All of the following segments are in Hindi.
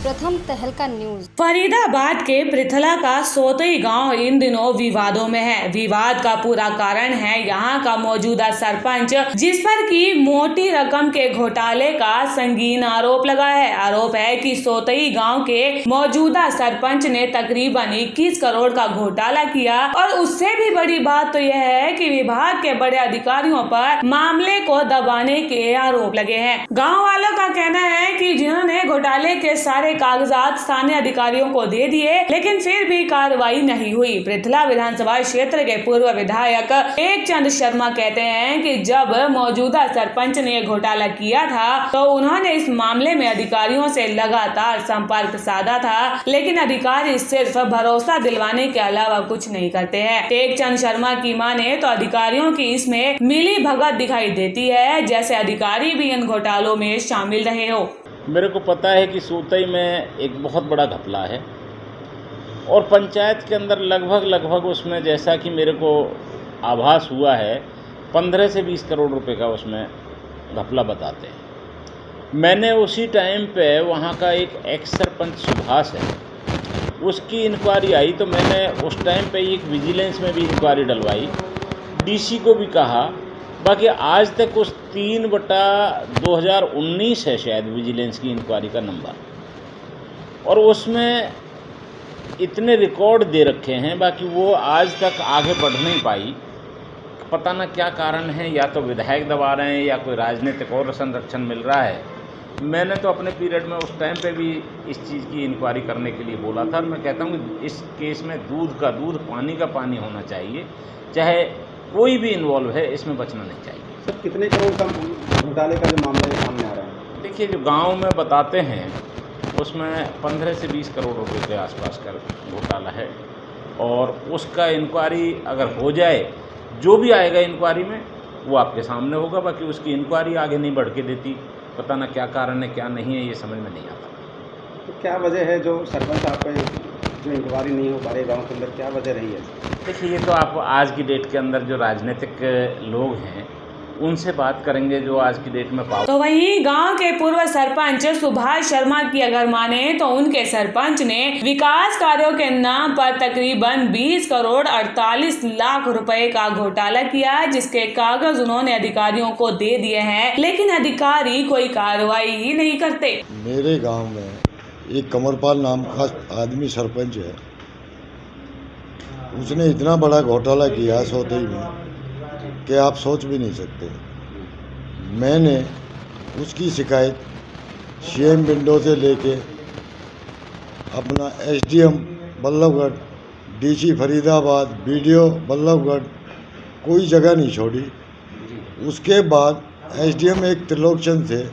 प्रथम तहलका न्यूज। फरीदाबाद के पृथला का सोतई गांव इन दिनों विवादों में है। विवाद का पूरा कारण है यहां का मौजूदा सरपंच, जिस पर की मोटी रकम के घोटाले का संगीन आरोप लगा है। आरोप है कि सोतई गांव के मौजूदा सरपंच ने तकरीबन 21 करोड़ का घोटाला किया और उससे भी बड़ी बात तो यह है कि विभाग के बड़े अधिकारियों पर मामले को दबाने के आरोप लगे हैं। गाँव वालों का कहना है कि जिन्होंने घोटाले के सारे कागजात स्थानीय अधिकारियों को दे दिए, लेकिन फिर भी कार्रवाई नहीं हुई। पृथला विधानसभा क्षेत्र के पूर्व विधायक टेकचंद शर्मा कहते हैं कि जब मौजूदा सरपंच ने घोटाला किया था तो उन्होंने इस मामले में अधिकारियों से लगातार संपर्क साधा था, लेकिन अधिकारी सिर्फ भरोसा दिलवाने के अलावा कुछ नहीं करते हैं। टेकचंद शर्मा की माने तो अधिकारियों की इसमें मिली भगत दिखाई देती है, जैसे अधिकारी भी इन घोटालों में शामिल रहे हो। मेरे को पता है कि सोतई में एक बहुत बड़ा घपला है और पंचायत के अंदर लगभग उसमें, जैसा कि मेरे को आभास हुआ है, 15 से 20 करोड़ रुपए का उसमें घपला बताते हैं। मैंने उसी टाइम पे वहाँ का एक एक्स सरपंच सुभाष है, उसकी इंक्वायरी आई तो मैंने उस टाइम पे एक विजिलेंस में भी इंक्वायरी डलवाई, डीसी को भी कहा। बाकी आज तक उस 3/2019 है शायद विजिलेंस की इंक्वायरी का नंबर, और उसमें इतने रिकॉर्ड दे रखे हैं, बाकी वो आज तक आगे बढ़ नहीं पाई। पता ना क्या कारण है, या तो विधायक दबा रहे हैं या कोई राजनीतिक और संरक्षण मिल रहा है। मैंने तो अपने पीरियड में उस टाइम पे भी इस चीज़ की इंक्वायरी करने के लिए बोला था, और मैं कहता हूँ कि इस केस में दूध का दूध पानी का पानी होना चाहिए, चाहे कोई भी इन्वॉल्व है, इसमें बचना नहीं चाहिए। सर, कितने करोड़ का घोटाले का जो मामला है सामने आ रहा है? देखिए, जो गांव में बताते हैं उसमें 15 से 20 करोड़ रुपए के आसपास का घोटाला है, और उसका इंक्वायरी अगर हो जाए, जो भी आएगा इंक्वायरी में वो आपके सामने होगा। बाकी उसकी इंक्वायरी आगे नहीं बढ़ के देती, पता ना क्या कारण है क्या नहीं है, ये समझ में नहीं आता। तो क्या वजह है जो सरपंच साहब पे जो इंक्वायरी नहीं हो पा रही गाँव के अंदर, क्या वजह रही है? देखिए, ये तो आप आज की डेट के अंदर जो राजनीतिक लोग हैं उनसे बात करेंगे जो आज की डेट में पावर। तो वहीं गांव के पूर्व सरपंच सुभाष शर्मा की अगर माने तो उनके सरपंच ने विकास कार्यों के नाम पर तकरीबन 20 करोड़ 48 लाख रुपए का घोटाला किया, जिसके कागज उन्होंने अधिकारियों को दे दिए हैं, लेकिन अधिकारी कोई कार्रवाई ही नहीं करते। मेरे गाँव में एक कमरपाल नाम का आदमी सरपंच है, उसने इतना बड़ा घोटाला किया सोतई में कि आप सोच भी नहीं सकते। मैंने उसकी शिकायत सीएम विंडो से लेके अपना SDM Ballabhgarh, DC Faridabad, BDO Ballabhgarh, कोई जगह नहीं छोड़ी। उसके बाद एसडीएम एक त्रिलोकचंद थे,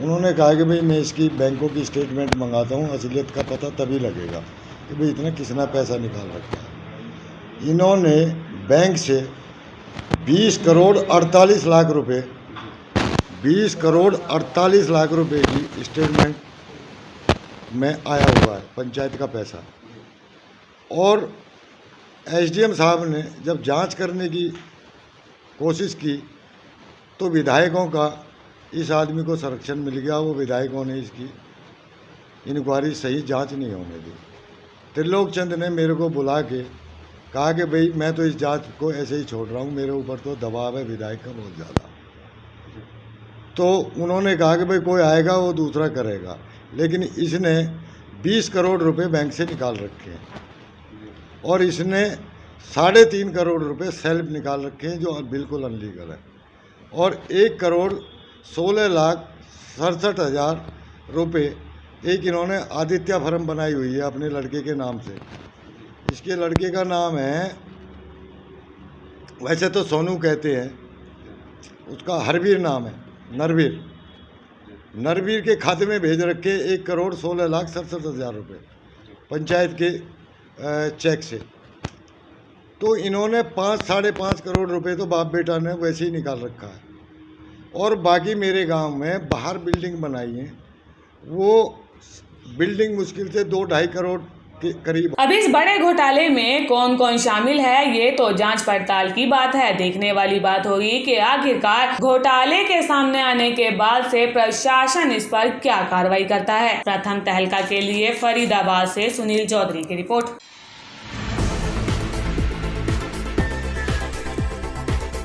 उन्होंने कहा कि भाई मैं इसकी बैंकों की स्टेटमेंट मंगाता हूँ, असलियत का पता तभी लगेगा कि भाई इतना किसना पैसा निकाल रखा है। इन्होंने बैंक से 20 करोड़ 48 लाख रुपए 20 करोड़ 48 लाख रुपए की स्टेटमेंट में आया हुआ है, पंचायत का पैसा। और एसडीएम साहब ने जब जांच करने की कोशिश की तो विधायकों का इस आदमी को संरक्षण मिल गया, वो विधायकों ने इसकी इंक्वायरी सही जांच नहीं होने दी। त्रिलोकचंद ने मेरे को बुला के कहा कि भाई मैं तो इस जांच को ऐसे ही छोड़ रहा हूँ, मेरे ऊपर तो दबाव है विधायक का बहुत ज़्यादा। तो उन्होंने कहा कि भाई कोई आएगा वो दूसरा करेगा, लेकिन इसने 20 करोड़ रुपए बैंक से निकाल रखे हैं, और इसने 3.5 करोड़ रुपए सेल्फ निकाल रखे हैं जो बिल्कुल अनलीगल है, और 1 करोड़ 16 लाख 67 हज़ार रुपये एक इन्होंने आदित्य फर्म बनाई हुई है अपने लड़के के नाम से। इसके लड़के का नाम है, वैसे तो सोनू कहते हैं, उसका हरवीर नाम है, नरवीर के खाते में भेज रखे 1 करोड़ 16 लाख 67 हज़ार रुपये पंचायत के चेक से। तो इन्होंने 5-5.5 करोड़ रुपए तो बाप बेटा ने वैसे ही निकाल रखा है, और बाकी मेरे गांव में बाहर बिल्डिंग बनाई है, वो बिल्डिंग मुश्किल से 2-2.5 करोड़ के करीब। अब इस बड़े घोटाले में कौन कौन शामिल है ये तो जांच पड़ताल की बात है। देखने वाली बात होगी कि आखिरकार घोटाले के सामने आने के बाद से प्रशासन इस पर क्या कार्रवाई करता है। प्रथम तहलका के लिए फरीदाबाद से सुनील चौधरी की रिपोर्ट।